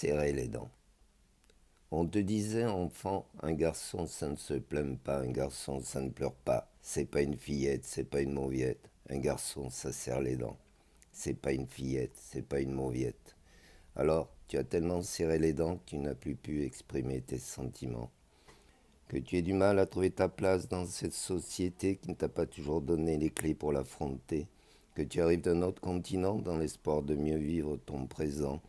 serrer les dents. On te disait, enfant, un garçon ça ne se plaint pas, un garçon ça ne pleure pas. C'est pas une fillette, c'est pas une mauviette. Un garçon ça serre les dents. C'est pas une fillette, c'est pas une mauviette. Alors, tu as tellement serré les dents que tu n'as plus pu exprimer tes sentiments. Que tu aies du mal à trouver ta place dans cette société qui ne t'a pas toujours donné les clés pour l'affronter. Que tu arrives d'un autre continent dans l'espoir de mieux vivre ton présent.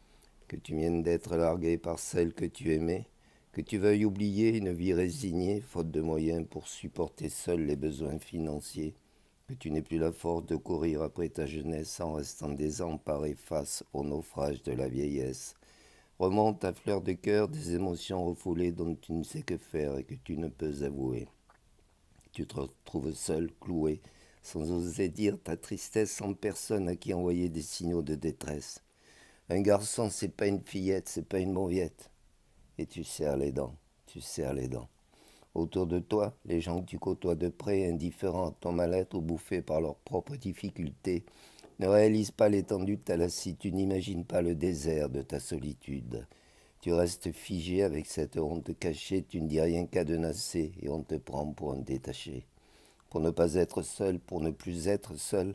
Que tu viennes d'être largué par celle que tu aimais. Que tu veuilles oublier une vie résignée, faute de moyens pour supporter seul les besoins financiers. Que tu n'aies plus la force de courir après ta jeunesse en restant désemparé face au naufrage de la vieillesse. Remonte à fleur de cœur des émotions refoulées dont tu ne sais que faire et que tu ne peux avouer. Tu te retrouves seul, cloué, sans oser dire ta tristesse en personne à qui envoyer des signaux de détresse. Un garçon, c'est pas une fillette, c'est pas une mauviette. Et tu serres les dents, tu serres les dents. Autour de toi, les gens que tu côtoies de près, indifférents à ton mal-être ou bouffés par leurs propres difficultés, ne réalisent pas l'étendue de ta lassitude, n'imagine pas le désert de ta solitude. Tu restes figé avec cette honte cachée, tu ne dis rien cadenassé et on te prend pour un détaché. Pour ne pas être seul, pour ne plus être seul,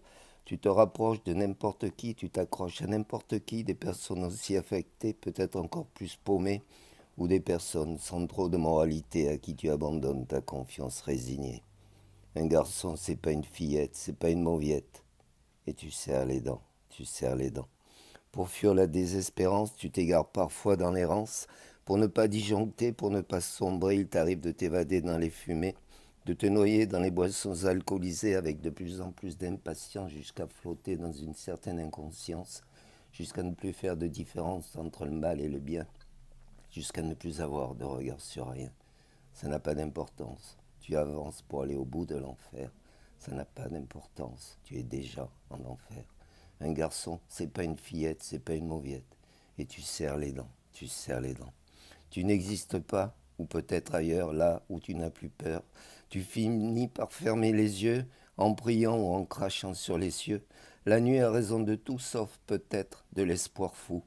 tu te rapproches de n'importe qui, tu t'accroches à n'importe qui, des personnes aussi affectées, peut-être encore plus paumées, ou des personnes sans trop de moralité à qui tu abandonnes ta confiance résignée. Un garçon, c'est pas une fillette, c'est pas une mauviette. Et tu serres les dents, tu serres les dents. Pour fuir la désespérance, tu t'égares parfois dans l'errance. Pour ne pas disjoncter, pour ne pas sombrer, il t'arrive de t'évader dans les fumées, de te noyer dans les boissons alcoolisées avec de plus en plus d'impatience jusqu'à flotter dans une certaine inconscience, jusqu'à ne plus faire de différence entre le mal et le bien, jusqu'à ne plus avoir de regard sur rien. Ça n'a pas d'importance. Tu avances pour aller au bout de l'enfer. Ça n'a pas d'importance. Tu es déjà en enfer. Un garçon, c'est pas une fillette, c'est pas une mauviette. Et tu serres les dents, tu serres les dents. Tu n'existes pas, ou peut-être ailleurs, là où tu n'as plus peur. Tu finis par fermer les yeux, en priant ou en crachant sur les cieux. La nuit a raison de tout, sauf peut-être de l'espoir fou.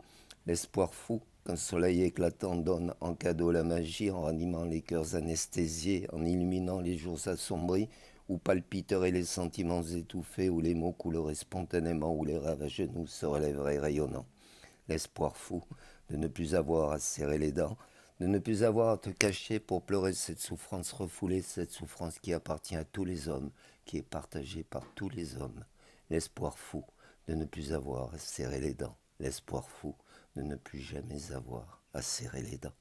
L'espoir fou qu'un soleil éclatant donne en cadeau la magie, en ranimant les cœurs anesthésiés, en illuminant les jours assombris, où palpiteraient les sentiments étouffés, où les mots couleraient spontanément, où les rêves à genoux se relèveraient rayonnants. L'espoir fou de ne plus avoir à serrer les dents, de ne plus avoir à te cacher pour pleurer cette souffrance refoulée, cette souffrance qui appartient à tous les hommes, qui est partagée par tous les hommes. L'espoir fou de ne plus avoir à serrer les dents. L'espoir fou de ne plus jamais avoir à serrer les dents.